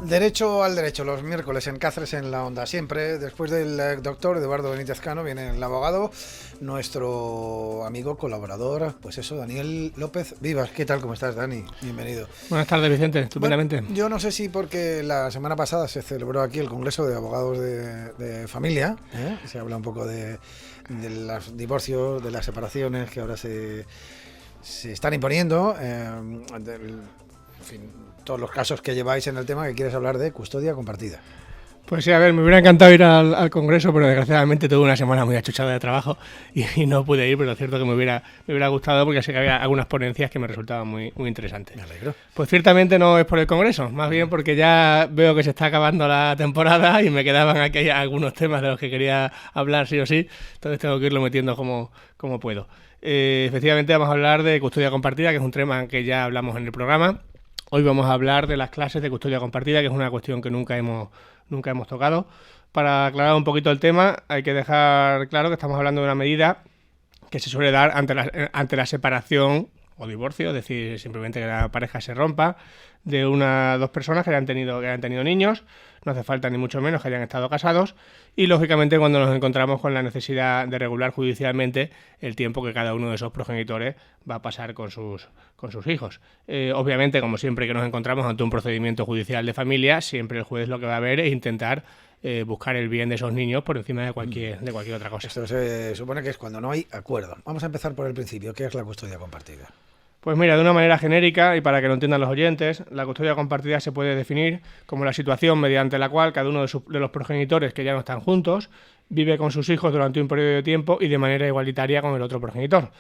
Derecho al derecho, los miércoles en Cáceres en la Onda. Siempre, después del doctor Eduardo Benítez Cano, viene el abogado, nuestro amigo colaborador, pues eso, Daniel López Vivas. ¿Qué tal? ¿Cómo estás, Dani? Bienvenido. Buenas tardes, Vicente. Estupendamente. Bueno, yo no sé si porque la semana pasada se celebró aquí el Congreso de Abogados de Familia, se habla un poco de los divorcios, de las separaciones que ahora se están imponiendo, en fin, todos los casos que lleváis en el tema, que quieres hablar de custodia compartida. Pues sí, a ver, me hubiera encantado ir al Congreso, pero desgraciadamente tuve una semana muy achuchada de trabajo y no pude ir, pero es cierto que me hubiera gustado porque sé que había algunas ponencias que me resultaban muy interesantes. Me alegro. Pues ciertamente no es por el Congreso, más bien porque ya veo que se está acabando la temporada y me quedaban aquí algunos temas de los que quería hablar sí o sí, entonces tengo que irlo metiendo como puedo. Efectivamente vamos a hablar de custodia compartida, que es un tema que ya hablamos en el programa. Hoy vamos a hablar de las clases de custodia compartida, que es una cuestión que nunca hemos tocado. Para aclarar un poquito el tema, hay que dejar claro que estamos hablando de una medida que se suele dar ante la separación o divorcio, es decir, simplemente que la pareja se rompa, de dos personas que hayan tenido niños. No hace falta ni mucho menos que hayan estado casados, y lógicamente cuando nos encontramos con la necesidad de regular judicialmente el tiempo que cada uno de esos progenitores va a pasar con sus hijos. Obviamente, como siempre que nos encontramos ante un procedimiento judicial de familia, siempre el juez lo que va a ver es intentar buscar el bien de esos niños por encima de cualquier otra cosa. Esto se supone que es cuando no hay acuerdo. Vamos a empezar por el principio. ¿Qué es la custodia compartida? Pues mira, de una manera genérica y para que lo entiendan los oyentes, la custodia compartida se puede definir como la situación mediante la cual cada uno de los progenitores que ya no están juntos vive con sus hijos durante un periodo de tiempo y de manera igualitaria con el otro progenitor.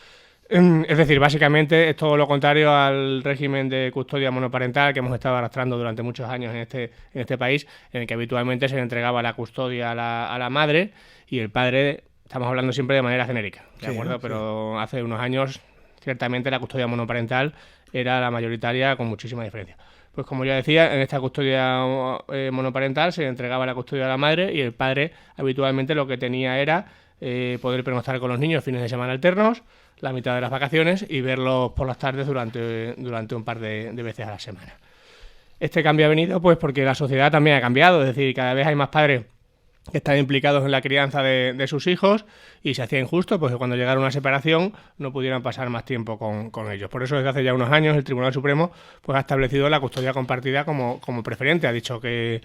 Es decir, básicamente es todo lo contrario al régimen de custodia monoparental que hemos estado arrastrando durante muchos años en este país, en el que habitualmente se le entregaba la custodia a la madre y el padre, estamos hablando siempre de manera genérica, ¿de acuerdo? Pero hace unos años ciertamente la custodia monoparental era la mayoritaria con muchísima diferencia. Pues como ya decía, en esta custodia monoparental se le entregaba la custodia a la madre y el padre habitualmente lo que tenía era poder pernoctar con los niños fines de semana alternos, la mitad de las vacaciones y verlos por las tardes durante un par de veces a la semana. Este cambio ha venido pues porque la sociedad también ha cambiado, es decir, cada vez hay más padres que están implicados en la crianza de sus hijos y se hacía injusto pues que cuando llegara una separación no pudieran pasar más tiempo con ellos. Por eso desde hace ya unos años el Tribunal Supremo pues ha establecido la custodia compartida como preferente. Ha dicho que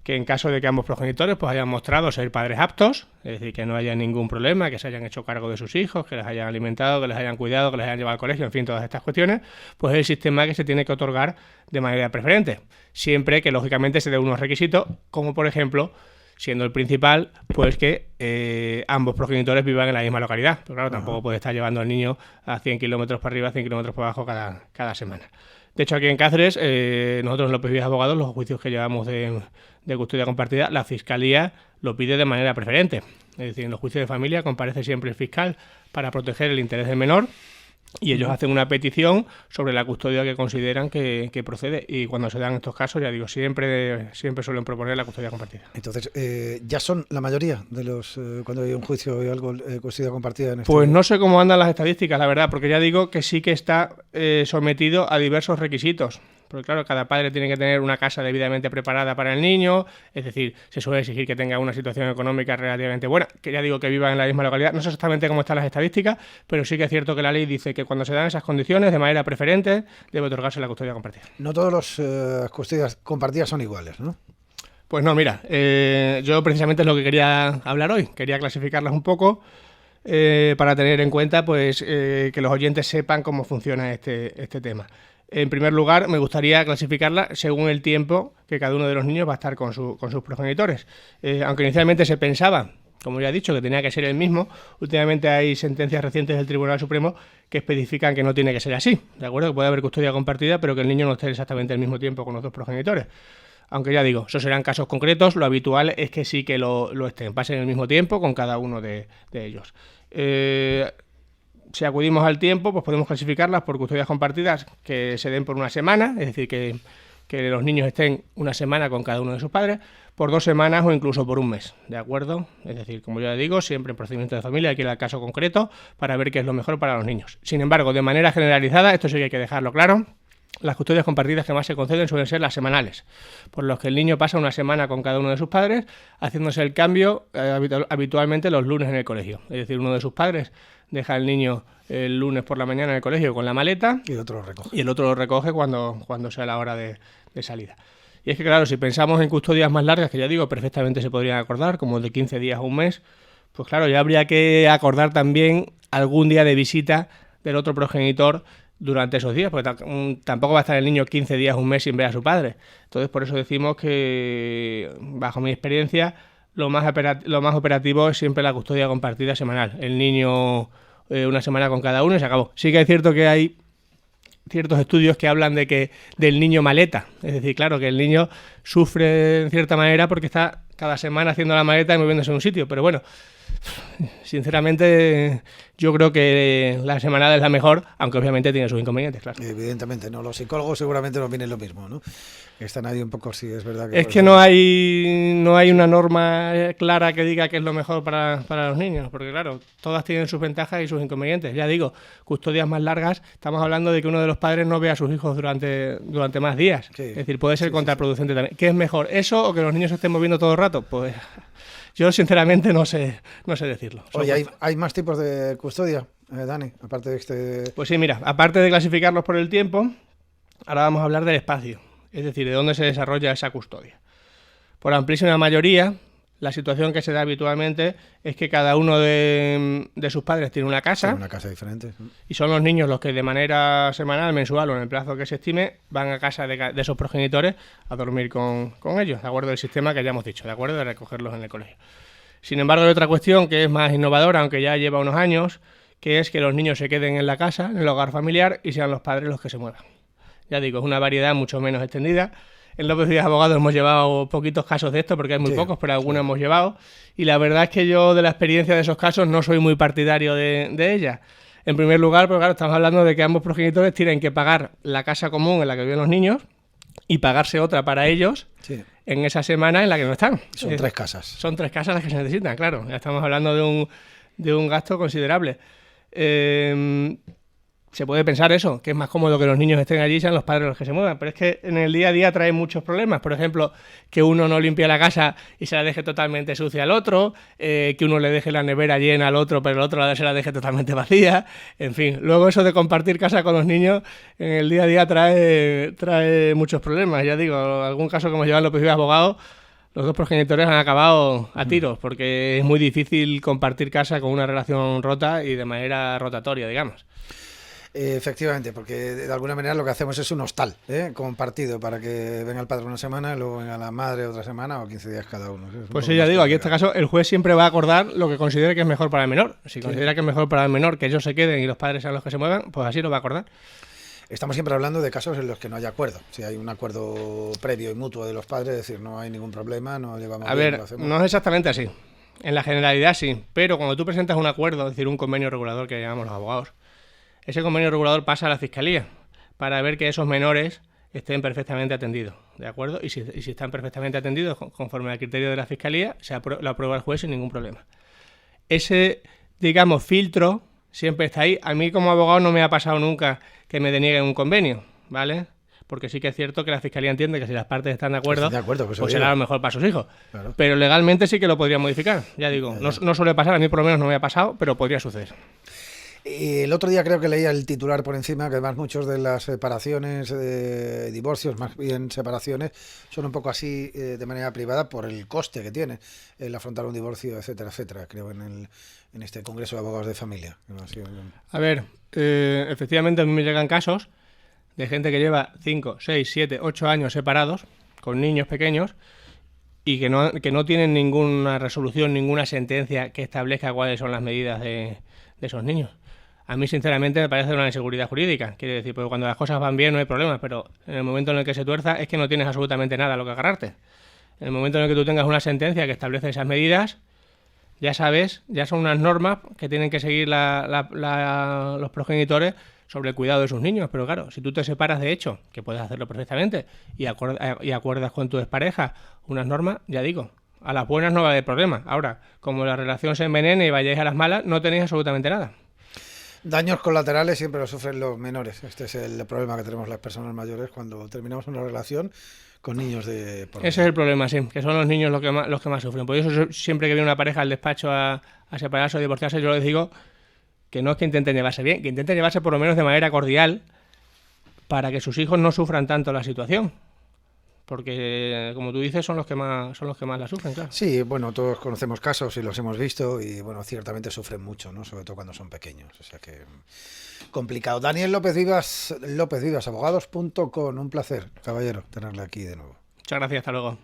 en caso de que ambos progenitores pues hayan mostrado ser padres aptos, es decir, que no haya ningún problema, que se hayan hecho cargo de sus hijos, que les hayan alimentado, que les hayan cuidado, que les hayan llevado al colegio, en fin, todas estas cuestiones, pues es el sistema que se tiene que otorgar de manera preferente, siempre que lógicamente se dé unos requisitos, como por ejemplo, siendo el principal, pues que ambos progenitores vivan en la misma localidad. Pero claro, tampoco puede estar llevando al niño a 100 kilómetros para arriba, 100 kilómetros para abajo cada semana. De hecho, aquí en Cáceres, nosotros en López Vivas Abogados, los juicios que llevamos de custodia compartida, la Fiscalía lo pide de manera preferente. Es decir, en los juicios de familia comparece siempre el fiscal para proteger el interés del menor y ellos hacen una petición sobre la custodia que consideran que procede, y cuando se dan estos casos, ya digo, siempre suelen proponer la custodia compartida. Entonces, ¿ya son la mayoría de los, cuando hay un juicio o algo, custodia compartida en este? Pues no sé cómo andan las estadísticas, la verdad, porque ya digo que sí que está sometido a diversos requisitos. Porque claro, cada padre tiene que tener una casa debidamente preparada para el niño, es decir, se suele exigir que tenga una situación económica relativamente buena, que ya digo que viva en la misma localidad. No sé exactamente cómo están las estadísticas, pero sí que es cierto que la ley dice que cuando se dan esas condiciones, de manera preferente, debe otorgarse la custodia compartida. No todos los custodias compartidas son iguales, ¿no? Pues no, mira, yo precisamente es lo que quería hablar hoy, quería clasificarlas un poco para tener en cuenta pues que los oyentes sepan cómo funciona este tema. En primer lugar, me gustaría clasificarla según el tiempo que cada uno de los niños va a estar con sus progenitores. Aunque inicialmente se pensaba, como ya he dicho, que tenía que ser el mismo, últimamente hay sentencias recientes del Tribunal Supremo que especifican que no tiene que ser así, ¿de acuerdo? Que puede haber custodia compartida, pero que el niño no esté exactamente al mismo tiempo con los dos progenitores. Aunque ya digo, esos serán casos concretos, lo habitual es que sí que lo estén, pasen el mismo tiempo con cada uno de ellos. Si acudimos al tiempo, pues podemos clasificarlas por custodias compartidas que se den por una semana, es decir, que los niños estén una semana con cada uno de sus padres, por 2 semanas o incluso por un mes, ¿de acuerdo? Es decir, como ya digo, siempre en procedimiento de familia hay que ir al caso concreto para ver qué es lo mejor para los niños. Sin embargo, de manera generalizada, esto sí que hay que dejarlo claro, las custodias compartidas que más se conceden suelen ser las semanales, por los que el niño pasa una semana con cada uno de sus padres, haciéndose el cambio habitualmente los lunes en el colegio. Es decir, uno de sus padres deja al niño el lunes por la mañana en el colegio con la maleta y el otro lo recoge. Y el otro lo recoge cuando sea la hora de salida. Y es que, claro, si pensamos en custodias más largas, que ya digo, perfectamente se podrían acordar, como de 15 días o un mes, pues claro, ya habría que acordar también algún día de visita del otro progenitor durante esos días, porque tampoco va a estar el niño 15 días, un mes sin ver a su padre. Entonces, por eso decimos que, bajo mi experiencia, lo más operativo es siempre la custodia compartida semanal. El niño una semana con cada uno y se acabó. Sí que es cierto que hay ciertos estudios que hablan del niño maleta. Es decir, claro, que el niño sufre en cierta manera porque está cada semana haciendo la maleta y moviéndose en un sitio. Pero bueno, sinceramente yo creo que la semanal es la mejor, aunque obviamente tiene sus inconvenientes, claro. Evidentemente, no. Los psicólogos seguramente nos vienen lo mismo, ¿no? Están ahí un poco, sí, es verdad. Es que no hay una norma clara que diga que es lo mejor para los niños, porque claro, todas tienen sus ventajas y sus inconvenientes. Ya digo, custodias más largas, estamos hablando de que uno de los padres no ve a sus hijos durante más días. Sí, es decir, puede ser contraproducente también. ¿Qué es mejor, eso o que los niños se estén moviendo todo el rato? Pues yo sinceramente no sé decirlo. Oye, ¿hay más tipos de custodia, Dani? Aparte de este... Pues sí, mira, aparte de clasificarlos por el tiempo, ahora vamos a hablar del espacio. Es decir, de dónde se desarrolla esa custodia. Por amplísima mayoría, la situación que se da habitualmente es que cada uno de sus padres tiene una casa. Sí, una casa diferente. Y son los niños los que de manera semanal, mensual o en el plazo que se estime, van a casa de esos progenitores a dormir con ellos, de acuerdo al sistema que ya hemos dicho, de acuerdo de recogerlos en el colegio. Sin embargo, hay otra cuestión que es más innovadora, aunque ya lleva unos años, que es que los niños se queden en la casa, en el hogar familiar, y sean los padres los que se muevan. Ya digo, es una variedad mucho menos extendida. En López Díaz Abogados hemos llevado poquitos casos de esto, porque hay muy pocos, pero algunos hemos llevado. Y la verdad es que yo, de la experiencia de esos casos, no soy muy partidario de ella. En primer lugar, porque claro, estamos hablando de que ambos progenitores tienen que pagar la casa común en la que viven los niños y pagarse otra para ellos en esa semana en la que no están. Son 3 casas. Son 3 casas las que se necesitan, claro. Ya estamos hablando de un gasto considerable. Se puede pensar eso, que es más cómodo que los niños estén allí y sean los padres los que se muevan, pero es que en el día a día trae muchos problemas. Por ejemplo, que uno no limpie la casa y se la deje totalmente sucia al otro, que uno le deje la nevera llena al otro, pero el otro se la deje totalmente vacía. En fin, luego eso de compartir casa con los niños en el día a día trae muchos problemas. Ya digo, algún caso que hemos llevado en López Díaz Abogados, los dos progenitores han acabado a tiros, porque es muy difícil compartir casa con una relación rota y de manera rotatoria, digamos. Efectivamente, porque de alguna manera lo que hacemos es un hostal compartido para que venga el padre una semana y luego venga la madre otra semana o 15 días cada uno. Pues sí, ya digo, aquí en este caso el juez siempre va a acordar lo que considere que es mejor para el menor. Si considera que es mejor para el menor que ellos se queden y los padres sean los que se muevan, pues así lo va a acordar. Estamos siempre hablando de casos en los que no hay acuerdo. Si hay un acuerdo previo y mutuo de los padres, es decir, no hay ningún problema, no llevamos bien, lo hacemos. No es exactamente así. En la generalidad sí, pero cuando tú presentas un acuerdo, es decir, un convenio regulador que llamamos los abogados, ese convenio regulador pasa a la Fiscalía para ver que esos menores estén perfectamente atendidos, ¿de acuerdo? Y si están perfectamente atendidos conforme al criterio de la Fiscalía, lo aprueba el juez sin ningún problema. Ese, digamos, filtro siempre está ahí. A mí como abogado no me ha pasado nunca que me denieguen un convenio, ¿vale? Porque sí que es cierto que la Fiscalía entiende que si las partes están de acuerdo pues será lo mejor para sus hijos. Claro. Pero legalmente sí que lo podría modificar, ya digo. No suele pasar, a mí por lo menos no me ha pasado, pero podría suceder. Y el otro día creo que leía el titular por encima, que además muchos de las separaciones, divorcios, más bien separaciones, son un poco así de manera privada por el coste que tiene el afrontar un divorcio, etcétera, etcétera, creo en este Congreso de Abogados de Familia. A ver, efectivamente a mí me llegan casos de gente que lleva 5, 6, 7, 8 años separados, con niños pequeños, y que no tienen ninguna resolución, ninguna sentencia que establezca cuáles son las medidas de esos niños. A mí, sinceramente, me parece una inseguridad jurídica. Quiere decir, porque cuando las cosas van bien no hay problemas, pero en el momento en el que se tuerza es que no tienes absolutamente nada a lo que agarrarte. En el momento en el que tú tengas una sentencia que establece esas medidas, ya sabes, ya son unas normas que tienen que seguir los progenitores sobre el cuidado de sus niños. Pero claro, si tú te separas de hecho, que puedes hacerlo perfectamente, y acuerdas con tu expareja unas normas, ya digo, a las buenas no va a haber problema. Ahora, como la relación se envenene y vayáis a las malas, no tenéis absolutamente nada. Daños colaterales siempre lo sufren los menores. Este es el problema que tenemos las personas mayores cuando terminamos una relación con niños de por Ese es el problema, sí, que son los niños los que más sufren. Por eso siempre que viene una pareja al despacho a separarse o divorciarse, yo les digo que no es que intenten llevarse bien, que intenten llevarse por lo menos de manera cordial para que sus hijos no sufran tanto la situación. Porque, como tú dices, son los que más la sufren, claro. Sí, bueno, todos conocemos casos y los hemos visto y, bueno, ciertamente sufren mucho, ¿no? Sobre todo cuando son pequeños. O sea que complicado. Daniel López Vivas, abogados.com. Un placer, caballero, tenerle aquí de nuevo. Muchas gracias, hasta luego.